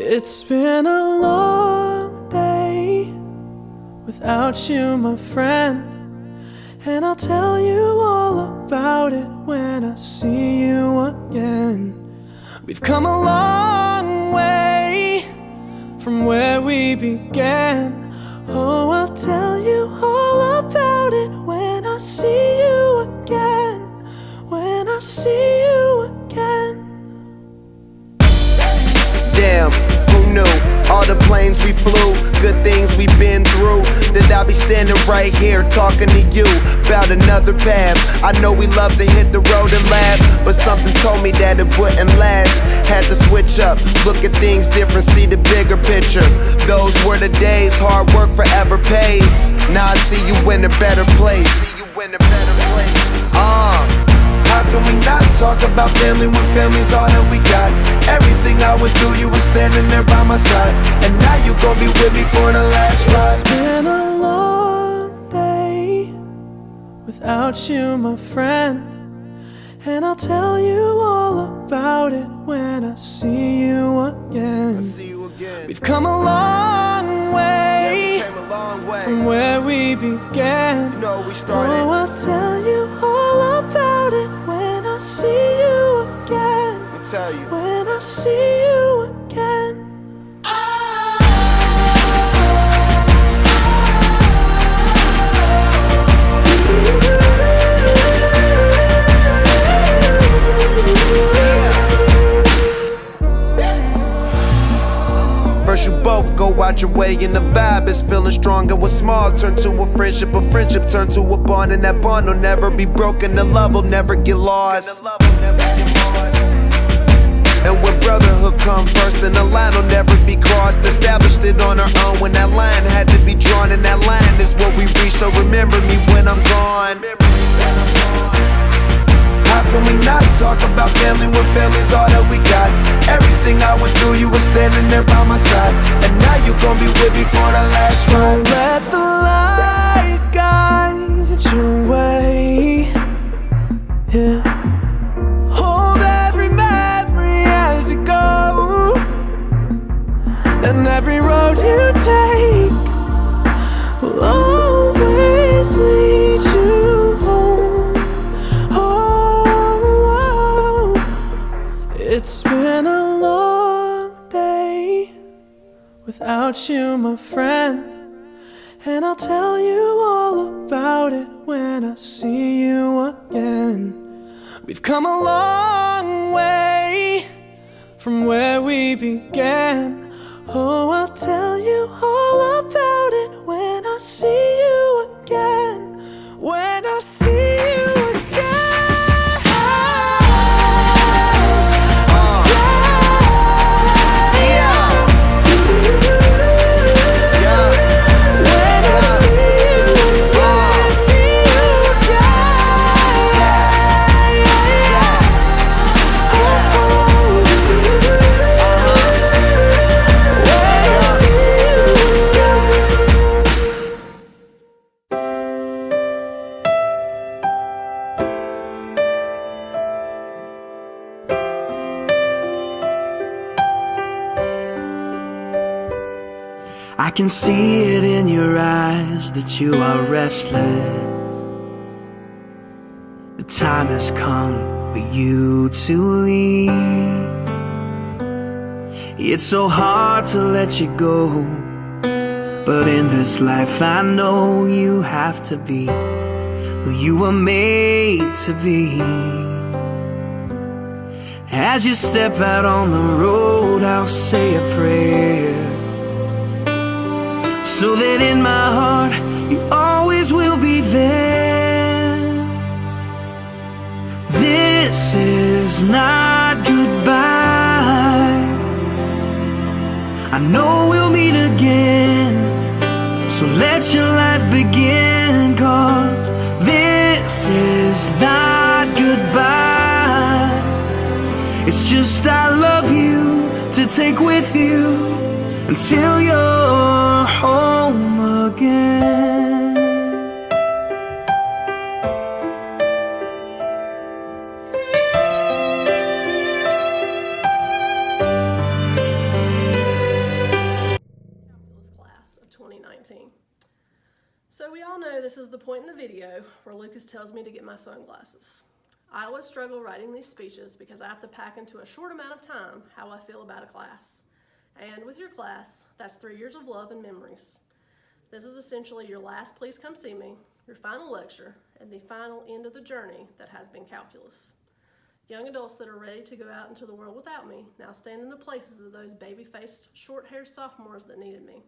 It's been a long day without you, my friend, and I'll tell you all about it when I see you again. We've come a long way from where we began. Oh, I'll tell you all about it when I see you again. When I see you again. Damn, who knew? All the planes we flew, good things we've been through, that I'll be standing right here talking to you about another path. I know we love to hit the road and laugh, but something told me that it wouldn't last. Had to switch up, look at things different, see the bigger picture. Those were the days, hard work forever pays. Now I see you in a better place. How can we not talk about family when family's all that we got? Everything I went through, you were standing there by my side, and now you gon' be with me for the last ride. It's been a long day without you, my friend, and I'll tell you all about it when I see you again. We've come a long way, from where we began. You know we started. Oh, I'll tell you all about it when I see you again. Let me tell you. When I see you again. First you both go out your way and the vibe is feeling strong, and what's small turn to a friendship turn to a bond, and that bond will never be broken, the love will never get lost. And when brotherhood come first, then the line will never be crossed. Established it on our own when that line had to be drawn, and that line is what we reach, so remember me when I'm gone. How can we not talk about family when family's all that we got? Everything I went through, you were standing there by my side, and now you gon' be with me for the last ride. Let the light guide your way. Yeah. Hold every memory as you go, and every road you take will always lead you home. It's been a long day without you, my friend, and I'll tell you all about it when I see you again. We've come a long way from where we began. Oh, I'll tell you all about it when I see you again. When I see you again. I can see it in your eyes that you are restless. The time has come for you to leave. It's so hard to let you go, but in this life I know you have to be who you were made to be. As you step out on the road, I'll say a prayer, so that in my heart you always will be there. This is not goodbye. I know we'll meet again, so let your life begin, 'cause this is not goodbye. It's just I love you to take with you until you're home again. So we all know this is the point in the video where Lucas tells me to get my sunglasses. I always struggle writing these speeches because I have to pack into a short amount of time how I feel about a class. And with your class, that's 3 years of love and memories. This is essentially your last please come see me, your final lecture, and the final end of the journey that has been calculus. Young adults that are ready to go out into the world without me now stand in the places of those baby-faced, short-haired sophomores that needed me.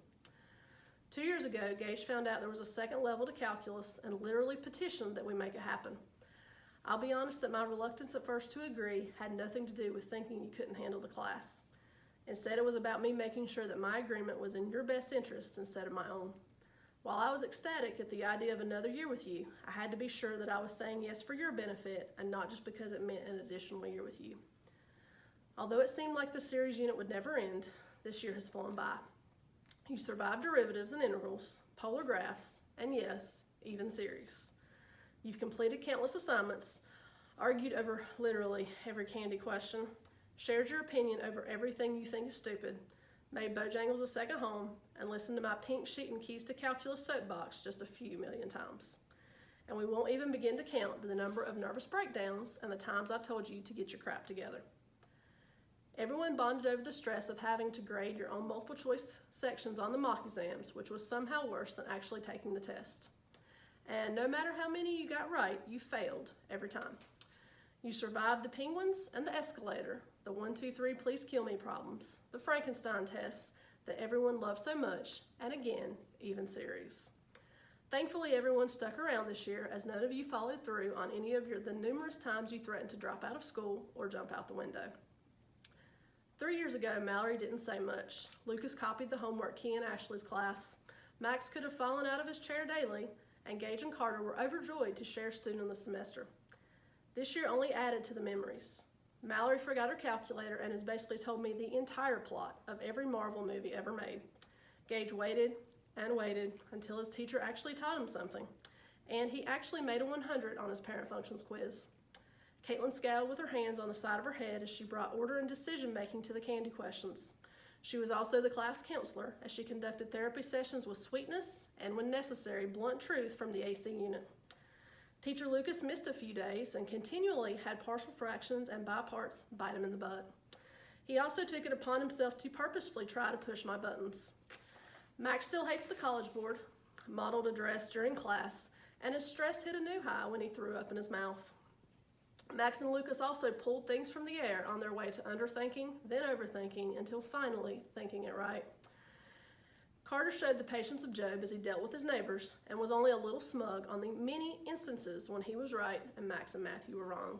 2 years ago, Gage found out there was a second level to calculus and literally petitioned that we make it happen. I'll be honest that my reluctance at first to agree had nothing to do with thinking you couldn't handle the class. Instead, it was about me making sure that my agreement was in your best interest instead of my own. While I was ecstatic at the idea of another year with you, I had to be sure that I was saying yes for your benefit and not just because it meant an additional year with you. Although it seemed like the series unit would never end, this year has flown by. You survived derivatives and integrals, polar graphs, and yes, even series. You've completed countless assignments, argued over literally every candy question, shared your opinion over everything you think is stupid, made Bojangles a second home, and listened to my pink sheet and keys to calculus soapbox just a few million times. And we won't even begin to count the number of nervous breakdowns and the times I've told you to get your crap together. Everyone bonded over the stress of having to grade your own multiple choice sections on the mock exams, which was somehow worse than actually taking the test. And no matter how many you got right, you failed every time. You survived the penguins and the escalator, the 1, 2, 3, please kill me problems, the Frankenstein tests that everyone loved so much, and again, even series. Thankfully, everyone stuck around this year as none of you followed through on any of the numerous times you threatened to drop out of school or jump out the window. 3 years ago, Mallory didn't say much. Lucas copied the homework key in Ashley's class. Max could have fallen out of his chair daily, and Gage and Carter were overjoyed to share student in the semester. This year only added to the memories. Mallory forgot her calculator and has basically told me the entire plot of every Marvel movie ever made. Gage waited and waited until his teacher actually taught him something, and he actually made a 100 on his parent functions quiz. Caitlin scowled with her hands on the side of her head as she brought order and decision making to the candy questions. She was also the class counselor as she conducted therapy sessions with sweetness and, when necessary, blunt truth from the AC unit. Teacher Lucas missed a few days and continually had partial fractions and by parts bite him in the butt. He also took it upon himself to purposefully try to push my buttons. Max still hates the College Board, modeled a dress during class, and his stress hit a new high when he threw up in his mouth. Max and Lucas also pulled things from the air on their way to underthinking, then overthinking, until finally thinking it right. Carter showed the patience of Job as he dealt with his neighbors and was only a little smug on the many instances when he was right and Max and Matthew were wrong.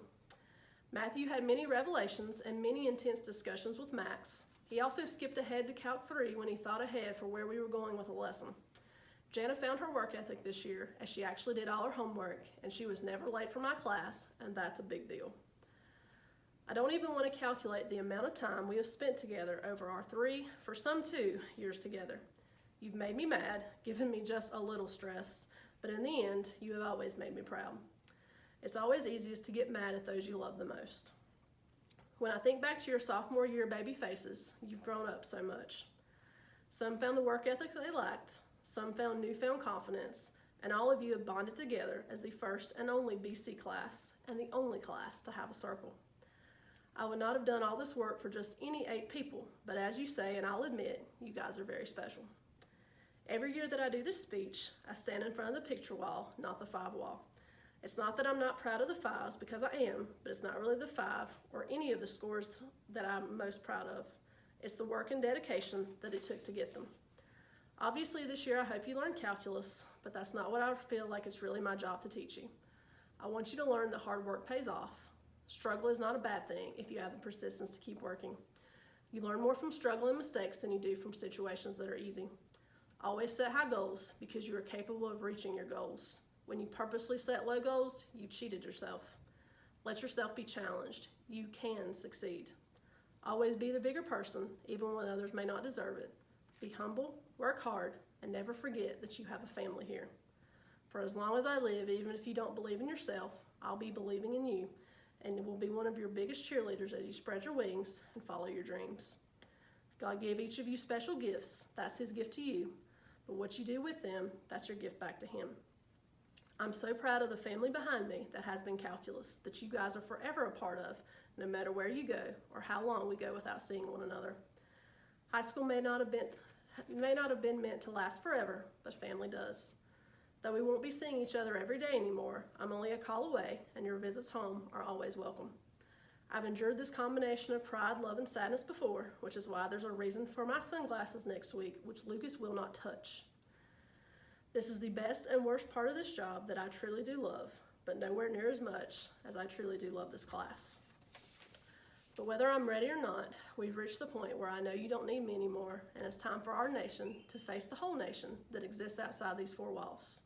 Matthew had many revelations and many intense discussions with Max. He also skipped ahead to Calc 3 when he thought ahead for where we were going with a lesson. Jana found her work ethic this year as she actually did all her homework, and she was never late for my class, and that's a big deal. I don't even want to calculate the amount of time we have spent together over our 3, for some 2, years together. You've made me mad, given me just a little stress, but in the end, you have always made me proud. It's always easiest to get mad at those you love the most. When I think back to your sophomore year baby faces, you've grown up so much. Some found the work ethic they lacked, some found newfound confidence, and all of you have bonded together as the first and only BC class and the only class to have a circle. I would not have done all this work for just any 8 people, but as you say, and I'll admit, you guys are very special. Every year that I do this speech, I stand in front of the picture wall, not the 5 wall. It's not that I'm not proud of the 5s, because I am, but it's not really the 5 or any of the scores that I'm most proud of. It's the work and dedication that it took to get them. Obviously, this year I hope you learn calculus, but that's not what I feel like it's really my job to teach you. I want you to learn that hard work pays off. Struggle is not a bad thing if you have the persistence to keep working. You learn more from struggle and mistakes than you do from situations that are easy. Always set high goals because you are capable of reaching your goals. When you purposely set low goals, you cheated yourself. Let yourself be challenged. You can succeed. Always be the bigger person, even when others may not deserve it. Be humble, work hard, and never forget that you have a family here. For as long as I live, even if you don't believe in yourself, I'll be believing in you, and will be one of your biggest cheerleaders as you spread your wings and follow your dreams. God gave each of you special gifts. That's His gift to you. But what you do with them, that's your gift back to Him. I'm so proud of the family behind me that has been Calculus, that you guys are forever a part of, no matter where you go or how long we go without seeing one another. High school may not have been meant to last forever, but family does. Though we won't be seeing each other every day anymore, I'm only a call away, and your visits home are always welcome. I've endured this combination of pride, love, and sadness before, which is why there's a reason for my sunglasses next week, which Lucas will not touch. This is the best and worst part of this job that I truly do love, but nowhere near as much as I truly do love this class. But whether I'm ready or not, we've reached the point where I know you don't need me anymore, and it's time for our nation to face the whole nation that exists outside these four walls.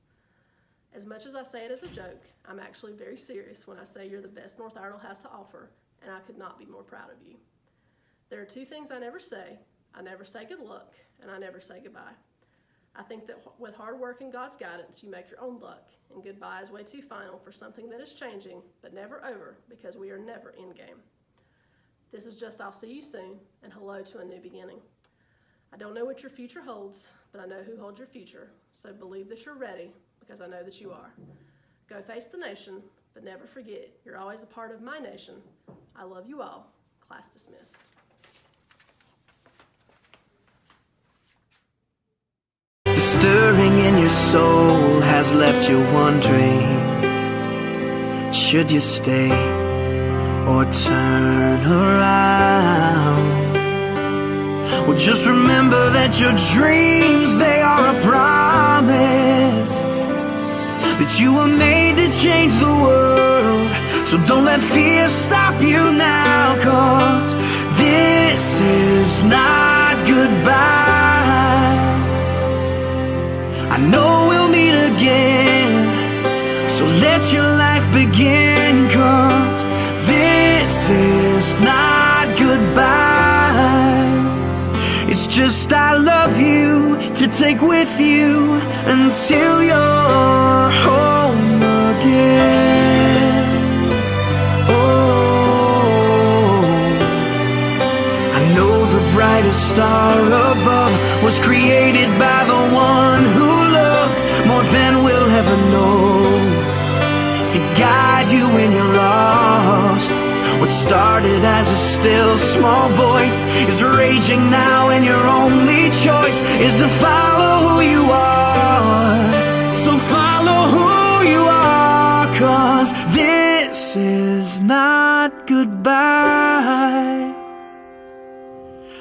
As much as I say it as a joke, I'm actually very serious when I say you're the best North Iredell has to offer, and I could not be more proud of you. There are two things I never say. I never say good luck, and I never say goodbye. I think that with hard work and God's guidance, you make your own luck, and goodbye is way too final for something that is changing, but never over, because we are never in game. This is just I'll see you soon, and hello to a new beginning. I don't know what your future holds, but I know who holds your future, so believe that you're ready, because I know that you are. Go face the nation, but never forget, you're always a part of my nation. I love you all. Class dismissed. Stirring in your soul has left you wondering, should you stay or turn around? Well, just remember that your dreams, they are a promise, that you were made to change the world. So don't let fear stop you now, 'cause this is not goodbye. I know we'll meet again, so let your life begin, 'cause this is not goodbye. It's just I love you to take with you until you're home again. Oh, I know the brightest star above was created by the one who loved more than we'll ever know, to guide you when you're lost. What started as a still small voice is raging now, and your only choice is to follow who you are. So follow who you are, 'cause this is not goodbye.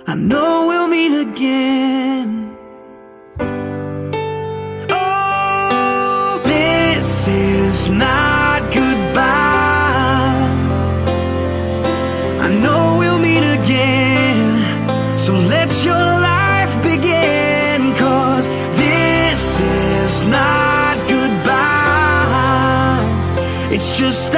I know we'll meet again. Oh, this is not goodbye. I know we'll meet again, so let your life begin, 'cause this is not goodbye. It's just